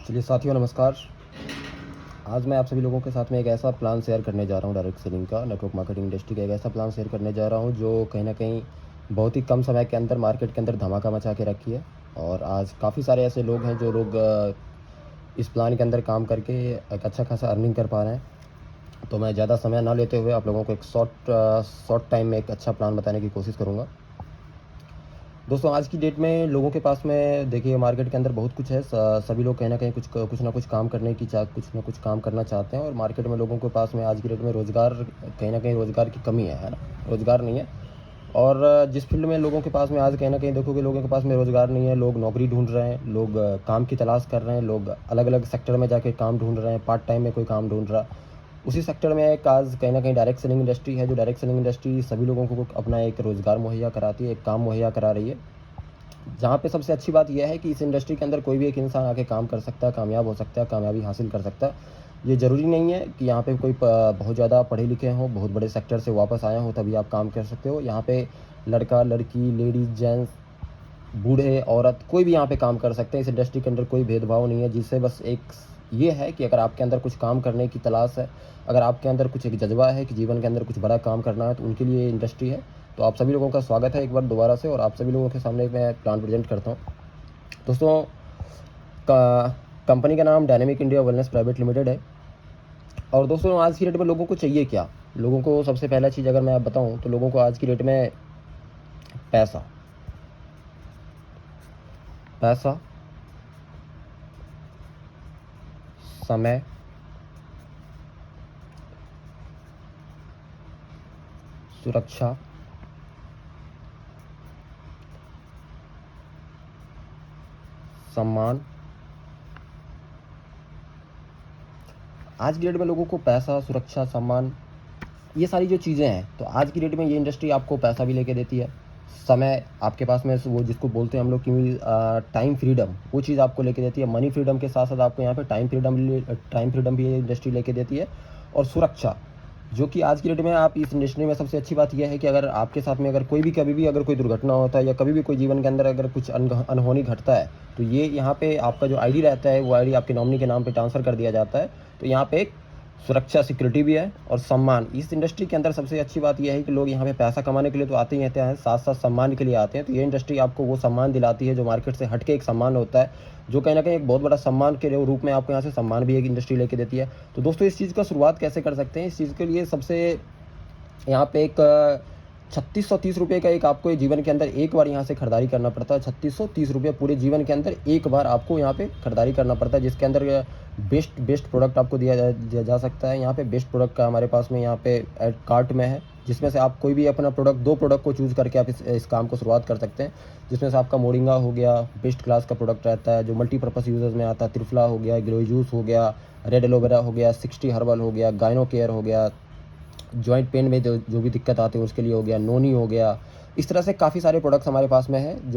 चलिए साथियों नमस्कार। आज मैं आप सभी लोगों के साथ में एक ऐसा प्लान शेयर करने जा रहा हूँ डायरेक्ट सेलिंग का, नेटवर्क मार्केटिंग इंडस्ट्री का एक ऐसा प्लान शेयर करने जा रहा हूँ जो कहीं न कहीं बहुत ही कम समय के अंदर मार्केट के अंदर धमाका मचा के रखी है। और आज काफ़ी सारे ऐसे लोग हैं जो लोग इस प्लान के अंदर काम करके एक अच्छा खासा अर्निंग कर पा रहे हैं। तो मैं ज़्यादा समय ना लेते हुए आप लोगों को एक शॉर्ट टाइम में एक अच्छा प्लान बताने की कोशिश करूँगा। दोस्तों आज की डेट में लोगों के पास में देखिए मार्केट के अंदर बहुत कुछ है। सभी लोग कहीं न कहीं कुछ ना कुछ काम करने की कुछ ना कुछ काम करना चाहते हैं और मार्केट में लोगों के पास में आज की डेट में रोज़गार कहीं न कहीं रोज़गार की कमी है ना? रोज़गार नहीं है। और जिस फ़ील्ड में लोगों के पास में आज कहीं न कहीं देखोगे लोगों के पास में रोज़गार नहीं है, लोग नौकरी ढूँढ रहे हैं, लोग काम की तलाश कर रहे हैं, लोग अलग-अलग सेक्टर में जाके काम ढूँढ रहे हैं, पार्ट टाइम में कोई काम ढूँढ रहा है। उसी सेक्टर में एक आज कहीं न कहीं डायरेक्ट सेलिंग इंडस्ट्री है, जो डायरेक्ट सेलिंग इंडस्ट्री सभी लोगों को अपना एक रोज़गार मुहैया कराती है, एक काम मुहैया करा रही है। जहाँ पे सबसे अच्छी बात ये है कि इस इंडस्ट्री के अंदर कोई भी एक इंसान आके काम कर सकता है, कामयाब हो सकता है, कामयाबी हासिल कर सकता है। ये ज़रूरी नहीं है कि यहाँ पे कोई बहुत ज़्यादा पढ़े लिखे हों, बहुत बड़े सेक्टर से वापस आए हों तभी आप काम कर सकते हो। यहाँ पे लड़का, लड़की, लेडीज़, जेंट्स, बूढ़े, औरत कोई भी यहाँ पे काम कर सकते हैं। इस इंडस्ट्री के अंदर कोई भेदभाव नहीं है, जिससे बस एक ये है कि अगर आपके अंदर कुछ काम करने की तलाश है, अगर आपके अंदर कुछ एक जज़्बा है कि जीवन के अंदर कुछ बड़ा काम करना है, तो उनके लिए ये इंडस्ट्री है। तो आप सभी लोगों का स्वागत है एक बार दोबारा से और आप सभी लोगों के सामने मैं प्लान प्रेज़ेंट करता हूँ। दोस्तों का कंपनी का नाम dynamic India wellness private limited है। और दोस्तों आज की डेट में लोगों को चाहिए क्या? लोगों को सबसे पहला चीज़ अगर मैं आप बताऊँ तो लोगों को आज की डेट में पैसा, पैसा, समय, सुरक्षा, सम्मान। आज की डेट में लोगों को पैसा, सुरक्षा, सम्मान ये सारी जो चीज़ें हैं, तो आज की डेट में ये इंडस्ट्री आपको पैसा भी लेके देती है। समय आपके पास में वो जिसको बोलते हैं हम लोग कि टाइम फ्रीडम, वो चीज़ आपको लेके देती है। मनी फ्रीडम के साथ-साथ आपको यहाँ पे टाइम फ्रीडम भी ये इंडस्ट्री लेके देती है। और सुरक्षा, जो कि आज की डेट में आप इस इंडस्ट्री में सबसे अच्छी बात ये है कि अगर आपके साथ में अगर कोई भी कभी भी अगर कोई दुर्घटना होता है या कभी भी कोई जीवन के अंदर अगर कुछ अनहोनी घटता है, तो ये यहाँ पे आपका जो आईडी रहता है, वो आईडी आपके नॉमिनी के नाम पे ट्रांसफ़र कर दिया जाता है। तो यहाँ पे एक सुरक्षा, सिक्योरिटी भी है और सम्मान। इस इंडस्ट्री के अंदर सबसे अच्छी बात ये है कि लोग यहाँ पे पैसा कमाने के लिए तो आते ही रहते हैं, साथ-साथ सम्मान के लिए आते हैं। तो ये इंडस्ट्री आपको वो सम्मान दिलाती है जो मार्केट से हट के एक सम्मान होता है, जो कहीं न कहीं एक बहुत बड़ा सम्मान के रूप में आपको यहाँ से सम्मान भी एक इंडस्ट्री लेके देती है। तो दोस्तों इस चीज़ का शुरुआत कैसे कर सकते हैं? इस चीज़ के लिए सबसे यहाँ पे एक ₹3630 का एक आपको ये जीवन के अंदर एक बार यहाँ से खरीदारी करना पड़ता है। ₹3630 पूरे जीवन के अंदर एक बार आपको यहाँ पे खरीदारी करना पड़ता है, जिसके अंदर बेस्ट प्रोडक्ट आपको दिया जा सकता है। यहाँ पे बेस्ट प्रोडक्ट का हमारे पास में यहाँ पे एड कार्ट में है, जिसमें से आप कोई भी अपना प्रोडक्ट 2 प्रोडक्ट को चूज़ करके आप इस काम को शुरुआत कर सकते हैं। जिसमें से आपका मोरिंगा हो गया, बेस्ट क्लास का प्रोडक्ट रहता है, जो मल्टीपर्पज़ यूज़र्स में आता है। त्रिफला हो गया, गिलोय जूस हो गया, रेड एलोवेरा हो गया, 60 हर्बल हो गया, गायनो केयर हो गया, जॉइंट पेन में जो भी दिक्कत आती है उसके लिए हो गया, नोनी हो गया। इस तरह से काफ़ी सारे प्रोडक्ट्स हमारे पास में हैं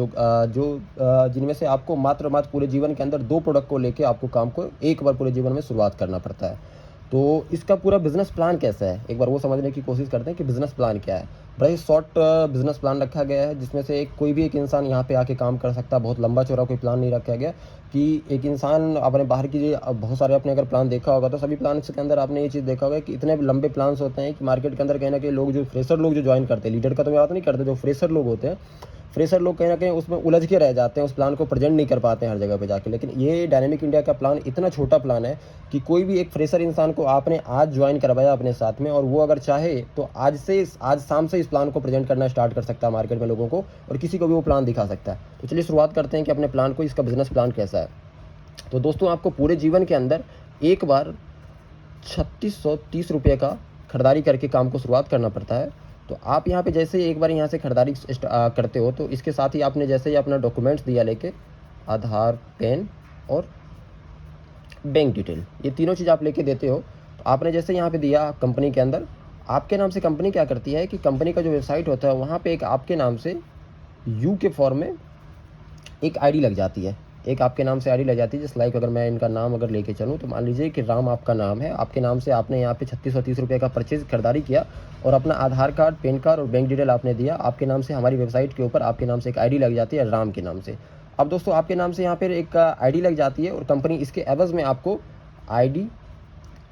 जिनमें से आपको मात्र पूरे जीवन के अंदर 2 प्रोडक्ट को लेके आपको काम को एक बार पूरे जीवन में शुरुआत करना पड़ता है। तो इसका पूरा बिज़नेस प्लान कैसा है? एक बार वो समझने की कोशिश करते हैं कि बिज़नेस प्लान क्या है? बड़ा ही शॉर्ट बिज़नेस प्लान रखा गया है, जिसमें से कोई भी एक इंसान यहाँ पे आके काम कर सकता है। बहुत लंबा-चौड़ा कोई प्लान नहीं रखा गया कि एक इंसान आपने बाहर की बहुत सारे आपने अगर प्लान देखा होगा तो सभी प्लान्स के अंदर आपने ये चीज़ देखा होगा कि इतने लंबे प्लान्स होते हैं कि मार्केट के अंदर कहीं न कहीं लोग जो फ्रेशर लोग जो जॉइन करते हैं, लीडर का तो मैं बात नहीं करता, जो फ्रेशर लोग होते हैं, फ्रेशर लोग कहीं न कहीं उसमें उलझ के रह जाते हैं, उस प्लान को प्रेज़ेंट नहीं कर पाते हैं हर जगह पे जाके। लेकिन ये डायनामिक इंडिया का प्लान इतना छोटा प्लान है कि कोई भी एक फ्रेशर इंसान को आपने आज जॉइन करवाया अपने साथ में और वो अगर चाहे तो आज शाम से इस प्लान को प्रेज़ेंट करना स्टार्ट कर सकता है मार्केट में लोगों को और किसी को भी वो प्लान दिखा सकता है। तो चलिए शुरुआत करते हैं कि अपने प्लान को, इसका बिज़नेस प्लान कैसा है। तो दोस्तों आपको पूरे जीवन के अंदर एक बार ₹3630 का खरीदारी करके काम को शुरुआत करना पड़ता है। तो आप यहाँ पे जैसे ही एक बार यहाँ से खरीदारी करते हो तो इसके साथ ही आपने जैसे ही अपना डॉक्यूमेंट्स दिया लेके, आधार, पैन और बैंक डिटेल, ये तीनों चीज़ आप लेके देते हो। तो आपने जैसे यहाँ पे दिया कंपनी के अंदर, आपके नाम से कंपनी क्या करती है कि कंपनी का जो वेबसाइट होता है वहाँ पे एक आपके नाम से यू के फॉर्म में एक आईडी लग जाती है। एक आपके नाम से आईडी लग जाती है, जैसे लाइक अगर मैं इनका नाम अगर लेके चलूँ तो मान लीजिए कि राम आपका नाम है, आपके नाम से आपने यहाँ पे ₹3630 का परचेज़ खरीदारी किया और अपना आधार कार्ड, पैन कार्ड और बैंक डिटेल आपने दिया। आपके नाम से हमारी वेबसाइट के ऊपर आपके नाम से एक आईडी लग जाती है राम के नाम से। अब दोस्तों आपके नाम से यहाँ पर एक आईडी लग जाती है और कंपनी इसके एवज़ में आपको आईडी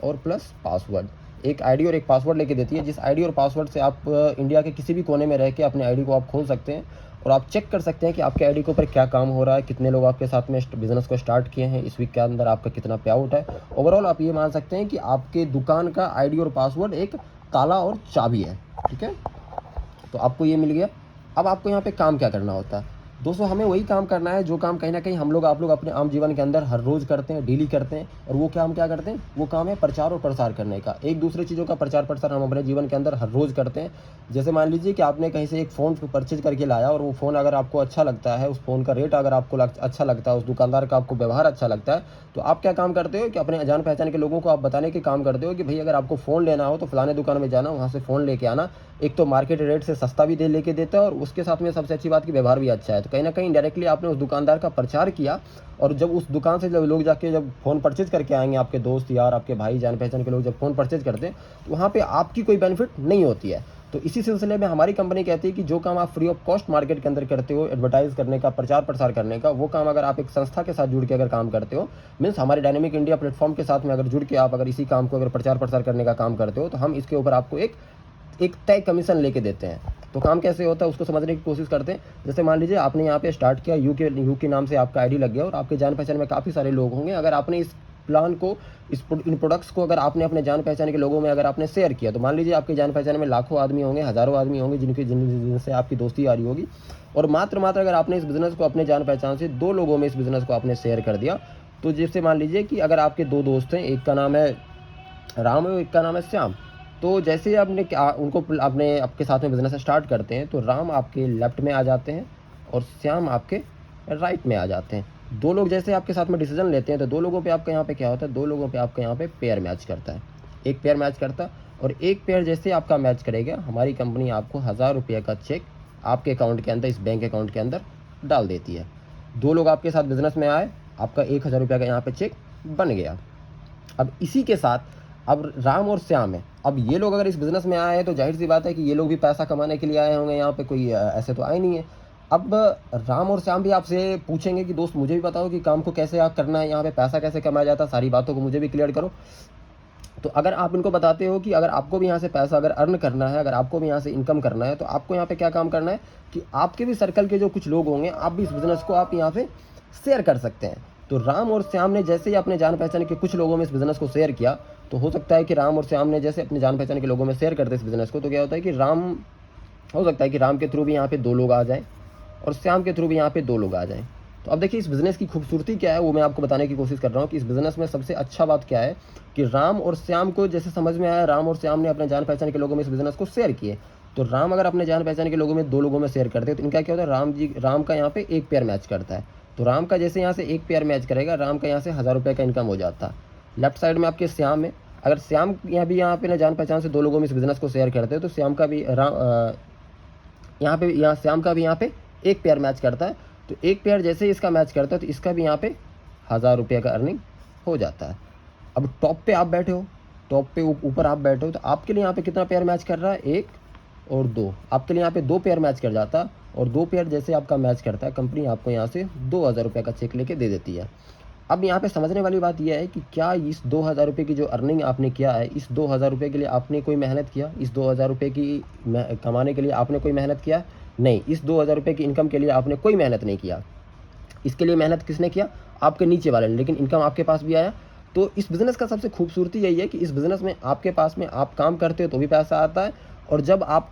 और प्लस पासवर्ड, एक आईडी और एक पासवर्ड लेके देती है, जिस आईडी और पासवर्ड से आप इंडिया के किसी भी कोने में रह के अपने आईडी को आप खोल सकते हैं और आप चेक कर सकते हैं कि आपके आईडी के ऊपर क्या काम हो रहा है, कितने लोग आपके साथ में बिज़नेस को स्टार्ट किए हैं, इस वीक के अंदर आपका कितना पे आउट है। ओवरऑल आप ये मान सकते हैं कि आपके दुकान का आईडी और पासवर्ड एक ताला और चाबी है। ठीक है, तो आपको ये मिल गया। अब आपको यहाँ पे काम क्या करना होता है दोस्तों, हमें वही काम करना है जो काम कहीं ना कहीं हम लोग आप लोग अपने आम जीवन के अंदर हर रोज़ करते हैं, डेली करते हैं। और वो काम क्या करते हैं, वो काम है प्रचार और प्रसार करने का। एक दूसरे चीज़ों का प्रचार प्रसार हम अपने जीवन के अंदर हर रोज़ करते हैं। जैसे मान लीजिए कि आपने कहीं से एक फ़ोन परचेज करके लाया और वो फ़ोन अगर आपको अच्छा लगता है, उस फ़ोन का रेट अगर आपको अच्छा लगता है, उस दुकानदार का आपको व्यवहार अच्छा लगता है, तो आप क्या काम करते हो कि अपने जान पहचान के लोगों को आप बताने के काम करते हो कि भाई अगर आपको फ़ोन लेना हो तो फलाने दुकान में जाना, वहाँ से फ़ोन लेके आना। एक तो मार्केट रेट से सस्ता भी लेके देता है और उसके साथ में सबसे अच्छी बात की व्यवहार भी अच्छा है। तो कहीं ना कहीं डायरेक्टली आपने उस दुकानदार का प्रचार किया और जब उस दुकान से जब लोग जाके जब फ़ोन परचेज करके आएंगे, आपके दोस्त यार, आपके भाई, जान पहचान के लोग जब फ़ोन परचेज करते हैं तो वहाँ पे आपकी कोई बेनिफिट नहीं होती है। तो इसी सिलसिले में हमारी कंपनी कहती है कि जो काम आप फ्री ऑफ कॉस्ट मार्केट के अंदर करते हो, एडवर्टाइज करने का, प्रचार प्रसार करने का, वो काम अगर आप एक संस्था के साथ जुड़ के अगर काम करते हो, मीन्स हमारे डायनेमिक इंडिया प्लेटफॉर्म के साथ में अगर जुड़ के आप अगर इसी काम को अगर प्रचार प्रसार करने का काम करते हो, तो हम इसके ऊपर आपको एक तय कमीशन लेके देते हैं। तो काम कैसे होता है उसको समझने की कोशिश करते हैं। जैसे मान लीजिए आपने यहाँ पे स्टार्ट किया, यू के नाम से आपका आईडी लग गया और आपके जान पहचान में काफ़ी सारे लोग होंगे। अगर आपने इस प्लान को, इन प्रोडक्ट्स को अगर आपने अपने जान पहचान के लोगों में अगर आपने शेयर किया, तो मान लीजिए आपके जान पहचान में लाखों आदमी होंगे, हज़ारों आदमी होंगे जिनसे आपकी दोस्ती आ रही होगी, और मात्र अगर आपने इस बिज़नेस को अपने जान पहचान से 2 लोगों में इस बिज़नेस को आपने शेयर कर दिया, तो जैसे मान लीजिए कि अगर आपके 2 दोस्त हैं, एक का नाम है राम और एक का नाम है श्याम, तो जैसे ही आपने उनको अपने आपके साथ में बिज़नेस स्टार्ट करते हैं, तो राम आपके लेफ्ट में आ जाते हैं और श्याम आपके राइट में आ जाते हैं। 2 लोग जैसे आपके साथ में डिसीजन लेते हैं, तो 2 लोगों पे आपका यहाँ पे क्या होता है, 2 लोगों पे आपका यहाँ पे पेयर मैच करता है। एक पेयर मैच करता है और एक पेयर जैसे आपका मैच करेगा, हमारी कंपनी आपको 1000 रुपये का चेक आपके अकाउंट के अंदर, इस बैंक अकाउंट के अंदर डाल देती है। 2 लोग आपके साथ बिज़नेस में आए, आपका 1000 रुपये का यहाँ पे चेक बन गया। अब इसी के साथ अब राम और श्याम है। अब ये लोग अगर इस बिज़नेस में आए हैं तो जाहिर सी बात है कि ये लोग भी पैसा कमाने के लिए आए होंगे, यहाँ पे कोई ऐसे तो आए नहीं है। अब राम और श्याम भी आपसे पूछेंगे कि दोस्त मुझे भी बताओ कि काम को कैसे आप करना है, यहाँ पे पैसा कैसे कमाया जाता है, सारी बातों को मुझे भी क्लियर करो। तो अगर आप इनको बताते हो कि अगर आपको भी यहाँ से पैसा अगर अर्न करना है, अगर आपको भी यहाँ से इनकम करना है, तो आपको यहाँ पे क्या काम करना है कि आपके भी सर्कल के जो कुछ लोग होंगे, आप भी इस बिज़नेस को आप यहाँ पे शेयर कर सकते हैं। तो राम और श्याम ने जैसे ही अपने जान पहचान के कुछ लोगों में इस बिज़नेस को शेयर किया, तो हो सकता है कि राम और श्याम ने जैसे अपने जान पहचान के लोगों में शेयर करते इस बिज़नेस को, तो क्या होता है कि हो सकता है कि राम के थ्रू भी यहाँ पे 2 लोग आ जाएँ और श्याम के थ्रू भी यहाँ पे 2 लोग आ जाएँ। तो अब देखिए इस बिज़नेस की खूबसूरती क्या है, वो मैं आपको बताने की कोशिश कर रहा हूँ कि इस बिज़नेस में सबसे अच्छा बात क्या है कि राम और श्याम को जैसे समझ में आया, राम और श्याम ने अपने जान पहचान के लोगों में इस बिज़नेस को शेयर किए। तो राम अगर अपने जान पहचान के लोगों में 2 लोगों में शेयर करते हैं, तो इनका क्या होता है, राम का यहाँ पे एक पेयर मैच करता है। तो राम का जैसे यहाँ से एक पेयर मैच करेगा, राम का यहाँ से 1000 रुपये का इनकम हो जाता है। लेफ्ट साइड में आपके श्याम है, अगर श्याम यहाँ पे ना जान पहचान से 2 लोगों में इस बिज़नेस को शेयर करते हैं, तो श्याम का भी यहाँ श्याम का भी यहाँ पे एक पेयर मैच करता है। तो एक पेयर जैसे ही इसका मैच करता है, तो इसका भी यहाँ पे 1000 रुपये का अर्निंग हो जाता है। अब टॉप पे आप बैठे हो, टॉप पे ऊपर आप बैठे हो, तो आपके लिए यहाँ पे कितना पेयर मैच कर रहा है, 1 और 2, आपके लिए यहाँ पे 2 पेयर मैच कर जाता है। और 2 पेयर जैसे आपका मैच करता है, कंपनी आपको यहाँ से 2000 रुपये का चेक लेके दे देती है। अब यहाँ पे समझने वाली बात यह है कि क्या इस 2000 रुपये की जो अर्निंग आपने किया है, इस 2000 रुपये के लिए आपने कोई मेहनत किया, इस 2000 रुपये की कमाने के लिए आपने कोई मेहनत किया? नहीं, इस 2000 रुपये की इनकम के लिए आपने कोई मेहनत नहीं किया। इसके लिए मेहनत किसने किया? आपके नीचे वाले ने, लेकिन इनकम आपके पास भी आया। तो इस बिज़नेस का सबसे खूबसूरती यही है कि इस बिज़नेस में आपके पास में आप काम करते हो तो भी पैसा आता है, और जब आप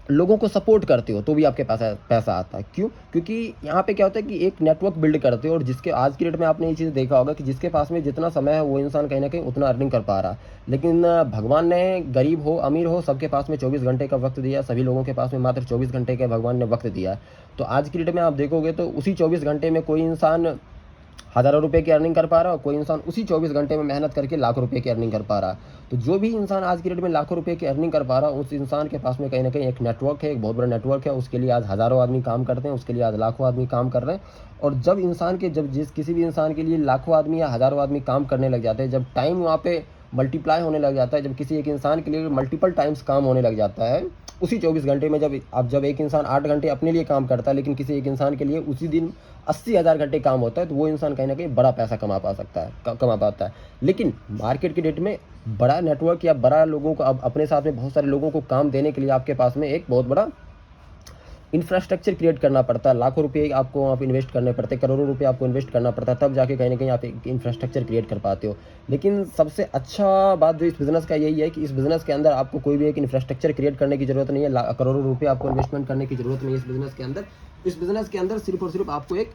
लोगों को सपोर्ट करते हो तो भी आपके पास पैसा आता है। क्यों? क्योंकि यहाँ पे क्या होता है कि एक नेटवर्क बिल्ड करते हो, और जिसके आज की डेट में आपने ये चीज़ देखा होगा कि जिसके पास में जितना समय है वो इंसान कहीं ना कहीं उतना अर्निंग कर पा रहा है। लेकिन भगवान ने गरीब हो अमीर हो सबके पास में 24 घंटे का वक्त दिया, सभी लोगों के पास में मात्र 24 घंटे का भगवान ने वक्त दिया है। तो आज की डेट में आप देखोगे तो उसी 24 घंटे में कोई इंसान हज़ारों रुपए की अर्निंग कर पा रहा है, और कोई इंसान उसी 24 घंटे में मेहनत करके लाखों रुपए की अर्निंग कर पा रहा है। तो जो भी इंसान आज की डेट में लाखों रुपए की अर्निंग कर पा रहा है, उस इंसान के पास में कहीं ना कहीं एक नेटवर्क है, एक बहुत बड़ा नेटवर्क है। उसके लिए आज हज़ारों आदमी काम करते हैं, उसके लिए आज लाखों आदमी काम कर रहे हैं। और जब किसी भी इंसान के लिए लाखों आदमी या हज़ारों आदमी काम करने लग जाते हैं, जब टाइम वहाँ पे मल्टीप्लाई होने लग जाता है। जब किसी एक इंसान के लिए मल्टीपल टाइम्स काम होने लग जाता है उसी 24 घंटे में, जब एक इंसान 8 घंटे अपने लिए काम करता है लेकिन किसी एक इंसान के लिए उसी दिन 80,000 घंटे काम होता है, तो वो इंसान कहीं ना कहीं बड़ा पैसा कमा पाता है। लेकिन मार्केट के डेट में बड़ा नेटवर्क या बड़ा लोगों को अपने साथ में बहुत सारे लोगों को काम देने के लिए आपके पास में एक बहुत बड़ा इंफ्रास्ट्रक्चर क्रिएट करना पड़ता है। लाखों रुपए आपको वहाँ पे इन्वेस्ट करने पड़ते हैं, करोड़ों रुपए आपको इन्वेस्ट करना पड़ता है, तब जाके कहीं ना कहीं आप एक इंफ्रास्ट्रक्चर क्रिएट कर पाते हो। लेकिन सबसे अच्छा बात जो इस बिज़नेस का यही है कि इस बिज़नेस के अंदर आपको कोई भी एक इंफ्रास्ट्रक्चर क्रिएट करने की ज़रूरत नहीं है, करोड़ों रुपये आपको इन्वेस्टमेंट करने की ज़रूरत नहीं है इस बिज़नेस के अंदर। इस बिज़नेस के अंदर सिर्फ और सिर्फ आपको एक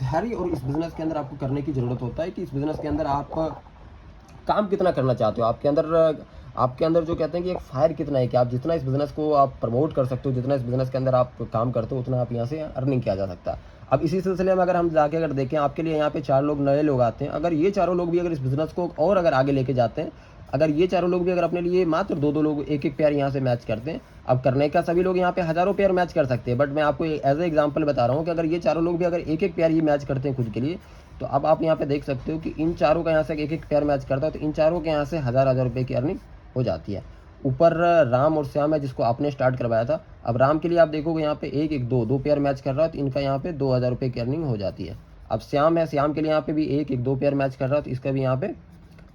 धैर्य और इस बिज़नेस के अंदर आपको करने की ज़रूरत होता है कि इस बिज़नेस के अंदर आप काम कितना करना चाहते हो, आपके अंदर जो कहते हैं कि एक फायर कितना है कि आप जितना इस बिज़नेस को आप प्रमोट कर सकते हो, जितना इस बिज़नेस के अंदर आप काम करते हो, उतना आप यहाँ से अर्निंग किया जा सकता है। अब इसी सिलसिले में अगर हम जाके अगर देखें, आपके लिए यहाँ पे 4 लोग नए लोग आते हैं, अगर ये चारों लोग भी अगर इस बिज़नेस को और अगर आगे लेके जाते हैं, अगर ये चारों लोग भी अगर अपने लिए मात्र 2-2 लोग एक-एक पेयर यहाँ से मैच करते हैं, अब करने का सभी लोग यहाँ पे हज़ारों पेयर मैच कर सकते हैं, बट मैं आपको एज ए एग्जाम्पल बता रहा हूँ कि अगर ये चारों लोग भी अगर एक-एक पेयर ही मैच करते हैं खुद के लिए, तो अब आप यहाँ पे देख सकते हो कि इन चारों का यहाँ से एक-एक पेयर मैच करता है, तो इन चारों के यहाँ से हज़ार रुपये की अर्निंग हो जाती है। ऊपर राम और श्याम है जिसको आपने स्टार्ट करवाया था। अब राम के लिए आप देखोगे यहाँ पे 1-1-2 पेयर मैच कर रहा है, तो इनका यहाँ पे 2,000 रुपये की अर्निंग हो जाती है। अब श्याम है, श्याम के लिए यहाँ पे भी 1-1-2 पेयर मैच कर रहा है, तो इसका भी यहाँ पे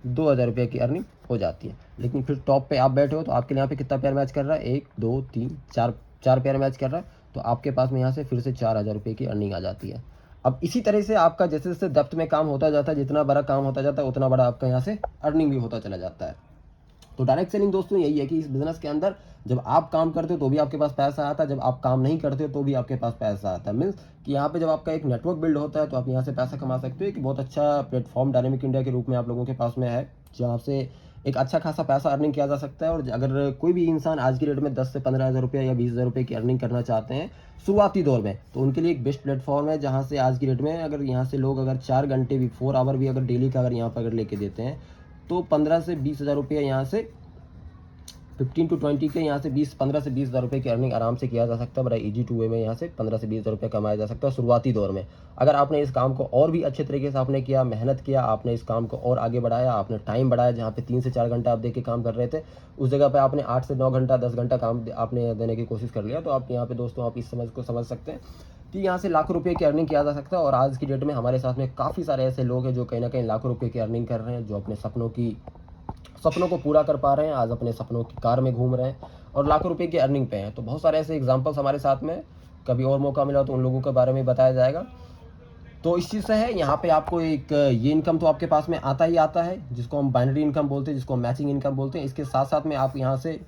2,000 रुपये की अर्निंग हो जाती है। लेकिन फिर टॉप पे आप बैठे हो तो आपके लिए यहाँ पे कितना पेयर मैच कर रहा है, 1-2-3-4 पेयर मैच कर रहा है, तो आपके पास में यहाँ से फिर से 4,000 रुपये की अर्निंग आ जाती है। अब इसी तरह से आपका जैसे जैसे डेप्थ में काम होता जाता है, जितना बड़ा काम होता जाता है उतना बड़ा आपका यहाँ से अर्निंग भी होता चला जाता है। तो डायरेक्ट सेलिंग दोस्तों यही है कि इस बिज़नेस के अंदर जब आप काम करते हो तो भी आपके पास पैसा आता है, जब आप काम नहीं करते हो तो भी आपके पास पैसा आता है। मीन्स कि यहाँ पे जब आपका एक नेटवर्क बिल्ड होता है तो आप यहाँ से पैसा कमा सकते हो। एक बहुत अच्छा प्लेटफॉर्म डायनेमिक इंडिया के रूप में आप लोगों के पास में है, जहाँ से एक अच्छा खासा पैसा अर्निंग किया जा सकता है। और अगर कोई भी इंसान आज की डेट में 10 से 15,000 रुपये या 20,000 रुपये की अर्निंग करना चाहते हैं शुरुआती दौर में, तो उनके लिए एक बेस्ट प्लेटफॉर्म है, जहाँ से आज की डेट में अगर यहाँ से लोग अगर 4 घंटे भी 4 आवर भी अगर डेली का अगर यहाँ पर अगर लेके देते हैं तो 15 से 20,000 रुपये यहाँ से 15 to 20 के यहाँ से 15 से 20,000 रुपये की अर्निंग आराम से किया जा सकता है। बड़ा इजी टू वे में यहाँ से 15 से 20,000 रुपये कमाया जा सकता है शुरुआती दौर में। अगर आपने इस काम को और भी अच्छे तरीके से आपने किया, मेहनत किया, आपने इस काम को और आगे बढ़ाया, आपने टाइम बढ़ाया, जहाँ पे 3 से 4 घंटा आप दे के काम कर रहे थे उस जगह पे आपने 8 से 9 घंटा 10 घंटा काम आपने देने की कोशिश कर लिया, तो आप यहाँ पे दोस्तों आप इस समझ सकते हैं कि यहाँ से लाखों रुपये की अर्निंग किया जा सकता है। और आज की डेट में हमारे साथ में काफ़ी सारे ऐसे लोग हैं जो कहीं ना कहीं लाखों रुपये की अर्निंग कर रहे हैं, जो अपने सपनों को पूरा कर पा रहे हैं, आज अपने सपनों की कार में घूम रहे हैं और लाखों रुपए की अर्निंग पे हैं। तो बहुत सारे ऐसे एग्जांपल्स हमारे साथ में, कभी और मौका मिला तो उन लोगों के बारे में बताया जाएगा। तो इस चीज़ से है यहाँ पे आपको एक ये इनकम तो आपके पास में आता ही आता है, जिसको हम बाइनरी इनकम बोलते हैं, जिसको हम मैचिंग इनकम बोलते हैं। इसके साथ साथ में आप यहाँ से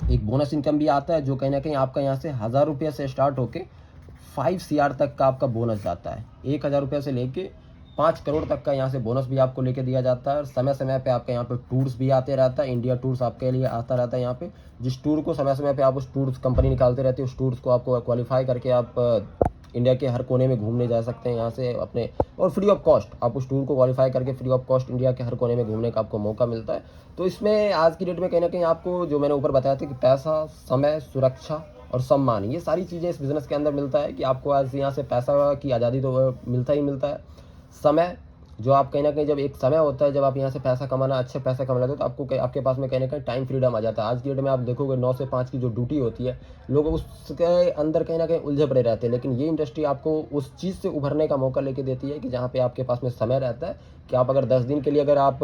एक बोनस इनकम भी आता है, जो कहीं ना कहीं आपका यहाँ से 1,000 रुपये से स्टार्ट होके 5 CR तक का आपका बोनस जाता है। 1,000 रुपये से लेके 5 करोड़ तक का यहाँ से बोनस भी आपको लेके दिया जाता है। और समय समय पे आपके यहाँ पे टूर्स भी आते रहता है, इंडिया टूर्स आपके लिए आता रहता है यहाँ पे। जिस टूर को समय समय पे आप उस टूर्स कंपनी निकालते रहती है, उस टूर्स को आपको क्वालिफाई करके आप इंडिया के हर कोने में घूमने जा सकते हैं यहाँ से अपने, और फ्री ऑफ कॉस्ट आप उस टूर को क्वालिफाई करके फ्री ऑफ कॉस्ट इंडिया के हर कोने में घूमने का आपको मौका मिलता है। तो इसमें आज की डेट में कहीं ना कहीं आपको जो मैंने ऊपर बताया था कि पैसा, समय, सुरक्षा और सम्मान, ये सारी चीज़ें इस बिज़नेस के अंदर मिलता है। कि आपको आज यहाँ से पैसा की आज़ादी तो मिलता ही मिलता है। समय, जो आप कहीं ना कहीं जब एक समय होता है जब आप यहाँ से पैसा कमाना, अच्छे पैसा कमा लेते हो, तो आपके पास में कहीं ना कहीं टाइम फ्रीडम आ जाता है। आज की डेट में आप देखोगे 9 से 5 की जो ड्यूटी होती है, लोग उसके अंदर कहीं ना कहीं उलझे पड़े रहते हैं। लेकिन ये इंडस्ट्री आपको उस चीज़ से उभरने का मौका लेके देती है कि जहाँ पे आपके पास में समय रहता है कि आप अगर 10 दिन के लिए अगर आप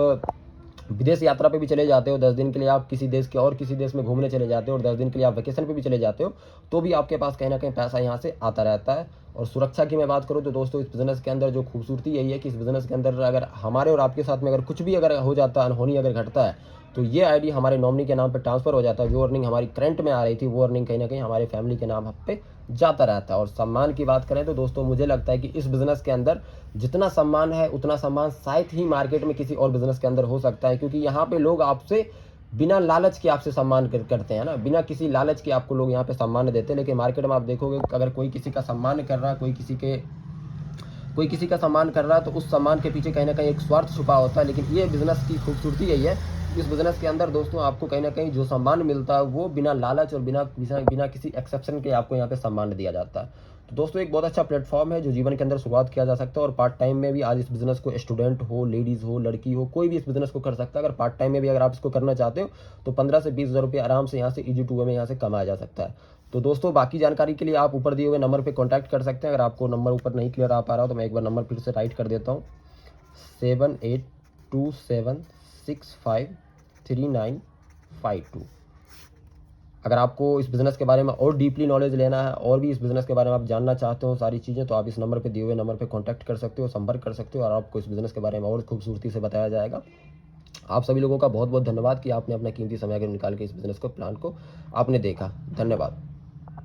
विदेश यात्रा पे भी चले जाते हो, 10 दिन के लिए आप किसी देश के और किसी देश में घूमने चले जाते हो, और 10 दिन के लिए आप वेकेशन पे भी चले जाते हो, तो भी आपके पास कहीं ना कहीं पैसा यहाँ से आता रहता है। और सुरक्षा की मैं बात करूँ तो दोस्तों इस बिज़नेस के अंदर जो खूबसूरती यही है कि इस बिज़नेस के अंदर अगर हमारे और आपके साथ में अगर कुछ भी अगर हो जाता है, अनहोनी अगर घटता है, तो ये आईडी हमारे नॉमिनी के नाम पे ट्रांसफ़र हो जाता है। जो अर्निंग हमारी करंट में आ रही थी वो अर्निंग कहीं ना कहीं हमारे फैमिली के नाम पे जाता रहता है। और सम्मान की बात करें तो दोस्तों मुझे लगता है कि इस बिज़नेस के अंदर जितना सम्मान है उतना सम्मान शायद ही मार्केट में किसी और बिज़नेस के अंदर हो सकता है, क्योंकि यहाँ पे लोग आपसे बिना लालच के आपसे सम्मान करते हैं ना, बिना किसी लालच के आपको लोग यहाँ पे सम्मान देते हैं। लेकिन मार्केट में आप देखोगे अगर कोई किसी का सम्मान कर रहा है, कोई किसी का सम्मान कर रहा है, तो उस सम्मान के पीछे कहीं ना कहीं एक स्वार्थ छुपा होता है। लेकिन ये बिज़नेस की खूबसूरती यही है, इस बिज़नेस के अंदर दोस्तों आपको कहीं ना कहीं जो सम्मान मिलता है वो बिना लालच और बिना किसी एक्सेप्शन के आपको यहाँ पे सम्मान दिया जाता है। तो दोस्तों एक बहुत अच्छा प्लेटफॉर्म है जो जीवन के अंदर शुरुआत किया जा सकता है, और पार्ट टाइम में भी आज इस बिज़नेस को स्टूडेंट हो, लेडीज़ हो, लड़की हो, कोई भी इस बिज़नेस को कर सकता है। अगर पार्ट टाइम में भी अगर आप इसको करना चाहते हो तो 15 से 20 हज़ार रुपये आराम से यहाँ से ईज़ी टू वे में यहाँ से कमाया जा सकता है। तो दोस्तों बाकी जानकारी के लिए आप ऊपर दिए हुए नंबर पे कॉन्टैक्ट कर सकते हैं। अगर आपको नंबर ऊपर नहीं क्लियर आ पा रहा हो तो मैं एक बार नंबर फिर से राइट कर देता हूँ, 7827653952। अगर आपको इस बिज़नेस के बारे में और डीपली नॉलेज लेना है और भी इस बिज़नेस के बारे में आप जानना चाहते हो सारी चीज़ें, तो आप इस नंबर पे दिए हुए नंबर पे कॉन्टैक्ट कर सकते हो, संपर्क कर सकते हो, और आपको इस बिज़नेस के बारे में और खूबसूरती से बताया जाएगा। आप सभी लोगों का बहुत बहुत धन्यवाद कि आपने अपना कीमती समय निकाल के इस बिज़नेस को प्लान को आपने देखा। धन्यवाद।